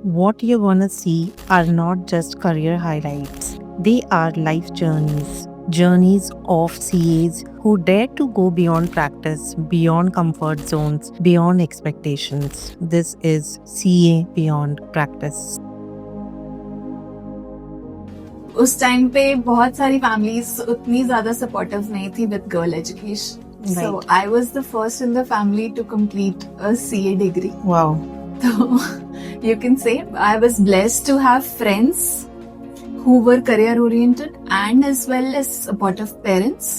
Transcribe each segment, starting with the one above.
What you're gonna see are not just career highlights, they are life journeys. Journeys of CAs who dare to go beyond practice, beyond comfort zones, beyond expectations. This is CA Beyond Practice. उस time पे बहुत सारी families उतनी ज्यादा supportive नहीं थी with girl education, so I was the first in the family to complete a CA degree. Wow. तो you can say I was blessed to have friends who were career oriented and as well as supportive parents.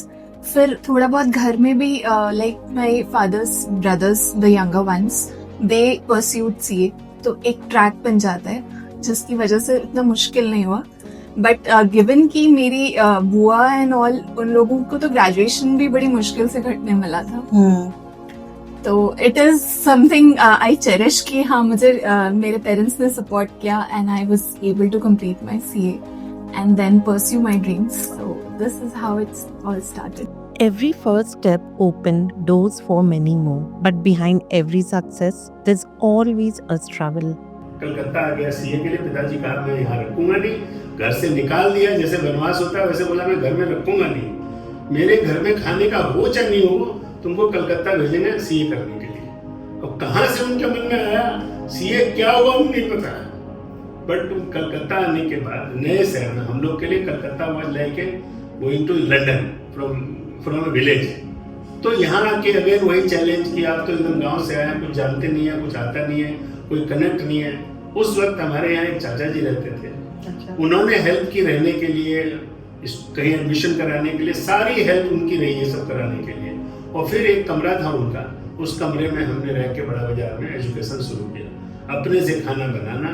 फिर थोड़ा बहुत घर में भी like my father's brothers, the younger ones, they pursued CA. तो एक track बन जाता है जिसकी वजह से इतना मुश्किल नहीं हुआ. बट गिवन कि मेरी बुआ एंड ऑल, उन लोगों को तो ग्रेजुएशन भी बड़ी मुश्किल से करने मिला था. तो it is something I cherish कि हाँ मुझे मेरे पेरेंट्स ने सपोर्ट किया and I was able to complete my CA and then pursue my dreams. So this is how it's all started. Every first step opened doors for many more, but behind every success, there's always a struggle. Calcutta आ गया CA के लिए. पिताजी कहा मैं यहाँ रखूंगा नहीं, घर से निकाल दिया. जैसे वनवास होता है वैसे बोला मैं घर में रखूंगा नहीं. मेरे घर में खाने का हो चाहे नहीं हो, तुमको कलकत्ता भेजेंगे सीए करने के लिए. अब कहाँ से उनके मन में आया सीए क्या हुआ मुझे नहीं पता. बट कलकत्ता आने के बाद नए शहर में हम लोग के लिए Calcutta was like going to London from village. तो यहाँ आके अगेन वही चैलेंज कि आप तो एकदम गांव से आए, कुछ जानते नहीं है, कुछ आता नहीं है, कोई कनेक्ट नहीं है. उस वक्त हमारे यहाँ एक चाचा जी रहते थे. अच्छा. उन्होंने हेल्प की रहने के लिए, कहीं एडमिशन कराने के लिए, सारी हेल्प उनकी रही है सब कराने के लिए. और फिर एक कमरा था उनका, उस कमरे में हमने रह के बड़ा बाजार में एजुकेशन शुरू किया. अपने से खाना बनाना,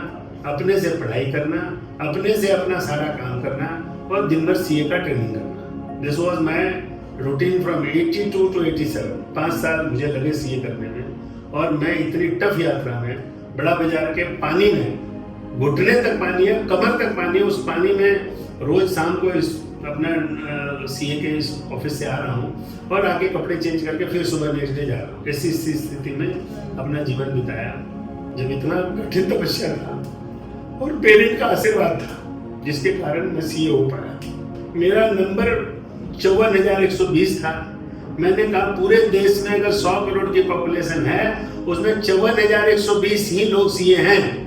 अपने से पढ़ाई करना, अपने से अपना सारा काम करना और दिन भर सीए का ट्रेनिंग करना. This was my routine from 82 to 87. 5 साल मुझे लगे सीए करने में. और मैं इतनी टफ यात्रा में बड़ा बाजार के पानी में, घुटने तक पानी है, कमर तक पानी है, उस पानी में रोज शाम को अपना सीए के इस ऑफिस से आ रहा हूँ और आके कपड़े चेंज करके फिर सुबह नेक्स्ट डे जा रहा हूँ. ऐसी स्थिति में अपना जीवन बिताया जब इतना कठिन तपस्या था और पेरेंट का आशीर्वाद था जिसके कारण मैं सीए हो पाया. मेरा नंबर 54,120 था. मैंने कहा पूरे देश में अगर 100 करोड़ की पॉपुलेशन है उसमें 54,120 ही लोग सीए हैं.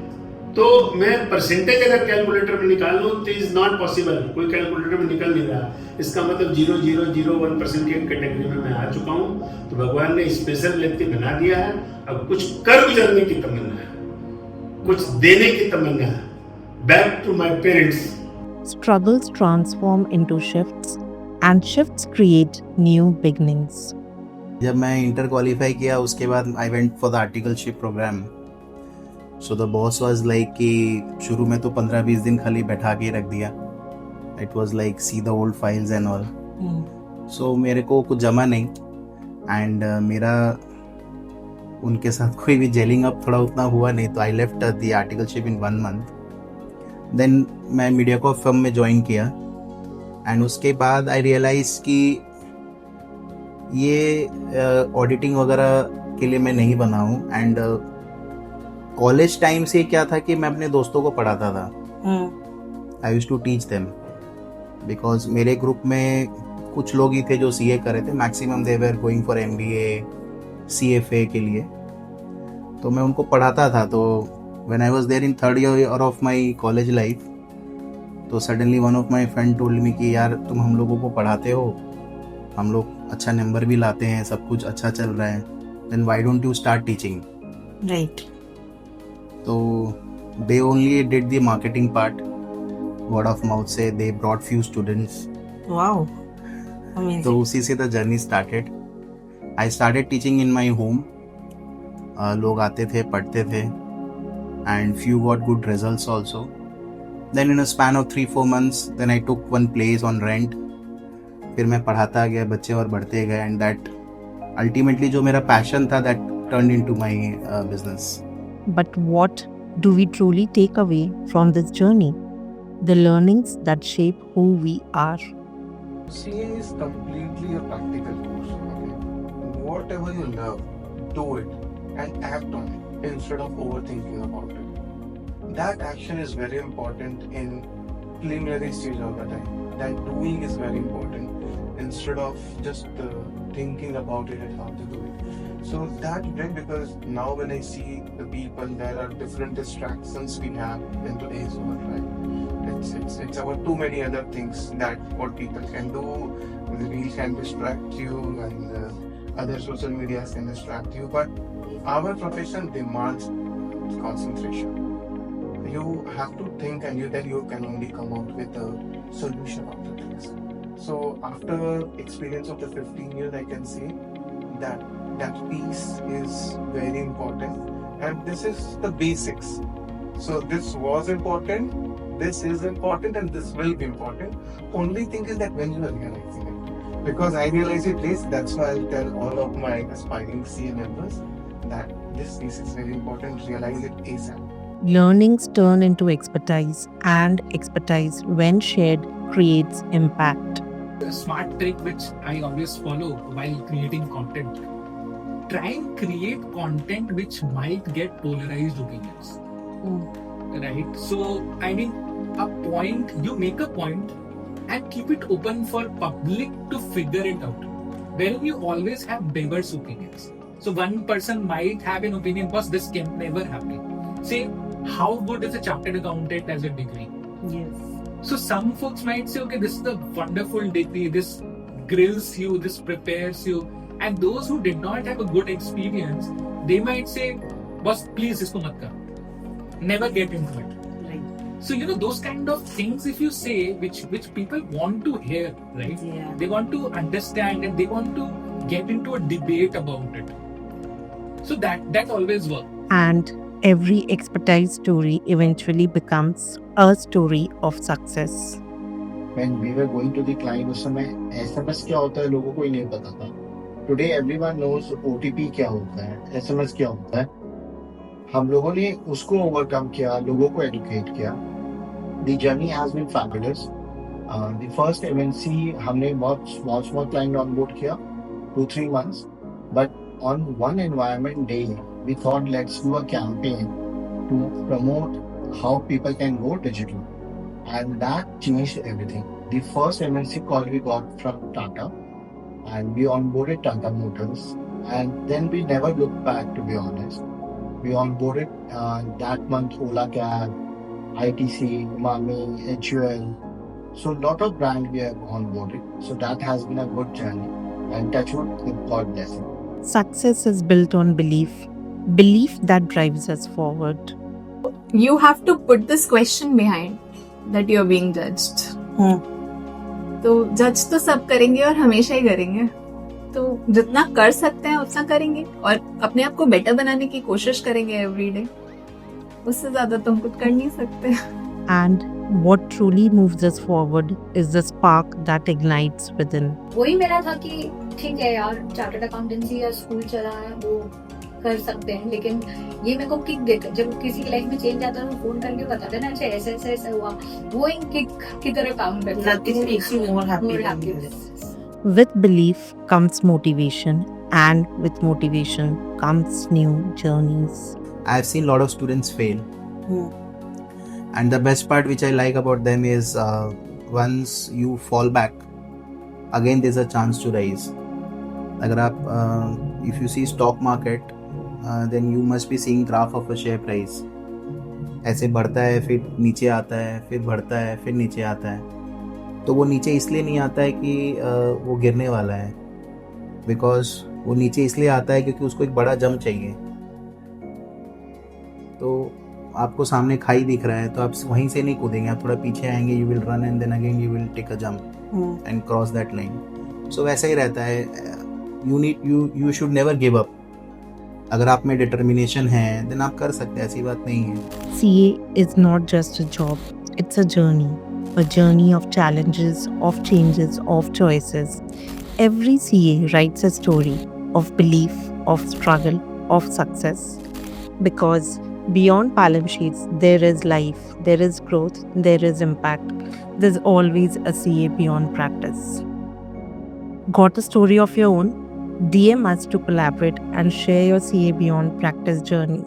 तो मैं परसेंटेज अगर कैलकुलेटर में निकाल लूँ तो इज नॉट पॉसिबल. कोई कैलकुलेटर में निकल नहीं रहा. इसका मतलब 0.001% की कैटेगरी में मैं आ चुका हूँ. तो भगवान ने स्पेशल व्यक्ति बना दिया है. अब कुछ कर गुजरने की तमन्ना है, कुछ देने की तमन्ना है. Back to my parents. Struggles transform into shifts, and shifts create new beginnings. जब मैं इंटर क्वालिफाई किया उसके बाद I went for the articleship program. So the boss was like कि शुरू में तो 15-20 दिन खाली बैठा के रख दिया. It was like see the old files and all. So मेरे को कुछ जमा नहीं एंड मेरा उनके साथ कोई भी जेलिंग अप थोड़ा उतना हुआ नहीं. तो I left the articleship in 1 month. Then मैं मीडियाकॉर्प फर्म में ज्वाइन किया एंड उसके बाद आई रियलाइज कि ये ऑडिटिंग वगैरह के लिए मैं नहीं बना हूँ. एंड कॉलेज टाइम से क्या था कि मैं अपने दोस्तों को पढ़ाता था. I used to teach them because मेरे ग्रुप में कुछ लोग ही थे जो सीए कर रहे थे. Maximum they were going for MBA, CFA के लिए. तो मैं उनको पढ़ाता था. तो when I was there in 3rd year of my college life, तो suddenly one of my friend told me कि यार तुम हम लोगों को पढ़ाते हो, हम लोग अच्छा नंबर भी लाते हैं, सब कुछ अच्छा चल रहा है, then why don't you start teaching. Right. तो they only did the marketing part. Word of mouth से they brought few students. Wow. Amazing. तो उसी से the journey started. I started teaching in my home. लोग आते थे, पढ़ते थे and few got good results also. Then in a span of 3-4 months then I took one place on rent. फिर मैं पढ़ाता गया, बच्चे और बढ़ते गए एंड दैट अल्टीमेटली जो मेरा पैशन था that turned into my business. But what do we truly take away from this journey? The learnings that shape who we are. CA is completely a practical course. Okay? Whatever you love, do it and act on it instead of overthinking about it. that action is very important in preliminary stage of the time. That doing is very important instead of just thinking about it and how to do it. So that way, because now when I see the people, there are different distractions we have in today's world, right? It's about too many other things that what people can do. The reel can distract you, and other social medias can distract you. But our profession demands concentration. You have to think, and then you can only come out with a solution of the things. So after experience of the 15 years, I can say that piece is very important, and this is the basics. So this was important, this is important, and this will be important. Only thing is that when you are realizing it, because I realize it late, that's why I'll tell all of my aspiring CA members that this piece is very important. Realize it ASAP. Learnings turn into expertise, and expertise, when shared, creates impact. A smart trick which I always follow while creating content. Try and create content which might get polarized opinions. Right? So, I mean, you make a point and keep it open for public to figure it out. Wherein you always have diverse opinions. So, one person might have an opinion, boss, this can never happen. Say, how good is a chartered accountant as a degree? Yes. So some folks might say, okay, this is a wonderful degree, this grills you, this prepares you. And those who did not have a good experience, they might say, boss, please, isko mat kar. Never get into it. Right. So, those kind of things, if you say, which people want to hear, right? Yeah. They want to understand and they want to get into a debate about it. So that always works. And every expertise story eventually becomes a story of success. When we were going to the client, उस समय SMS क्या होता है लोगों को ही नहीं पता था. Today everyone knows OTP क्या होता है, SMS क्या होता है. हम लोगों ने उसको ओवरकम किया, लोगों को एडुकेट किया. The journey has been fabulous. The first MNC हमने बहुत small client onboard किया, 2-3 months. But on one environment day, we thought let's do a campaign to promote how people can go digital, and that changed everything. The first MNC call we got from Tata, and we onboarded Tata Motors, and then we never looked back, to be honest. We onboarded that month Ola Cab, ITC, Mami, HUL. So lot of brands we have onboarded. So that has been a good journey, and touch wood with God blessing. Success is built on belief that drives us forward. You have to put this question behind that you're being judged. तो जज तो सब करेंगे और हमेशा ही करेंगे. तो जितना कर सकते हैं उतना करेंगे और अपने आप को बेटर बनाने की कोशिश करेंगे एवरीडे. उससे ज्यादा तो हम कुछ कर नहीं सकते. And what truly moves us forward is the spark that ignites within. वही मेरा था कि ठीक है यार, चार्टर्ड अकाउंटेंसी या स्कूल चला है वो कर सकते हैं, लेकिन ये मेरे को किक देता. जब किसी की लाइफ में चेंज आता है तो फोन करके बता देना, अच्छा ऐसा हुआ, वो एक किक की तरह काम करता है. Nothing makes you more happy. With belief comes motivation, and with motivation comes new journeys. I've seen a lot of students fail. And the best part which I like about them is once you fall back, again there's a chance to rise. अगर आप if you see stock market, then you must be seeing graph of a share price. ऐसे बढ़ता है, फिर नीचे आता है, फिर बढ़ता है, फिर नीचे आता है. तो वो नीचे इसलिए नहीं आता है कि वो गिरने वाला है, बिकॉज वो नीचे इसलिए आता है क्योंकि उसको एक बड़ा जंप चाहिए. तो आपको सामने खाई दिख रहा है तो आप वहीं से नहीं कूदेंगे, आप थोड़ा पीछे आएंगे, you will run and then again you will take a jump and cross that line. So वैसा ही रहता है. You should never give up. अगर आप में डिटर्मिनेशन है देन आप कर सकते हैं, ऐसी बात नहीं है. CA is not just a job, it's a journey of challenges, of changes, of choices. Every CA writes a story of belief, of struggle, of success. Because beyond Palm sheets, there is life, there is growth, there is impact. There's always a CA beyond practice. Got a story of your own? DM us to collaborate and share your CA beyond practice journey.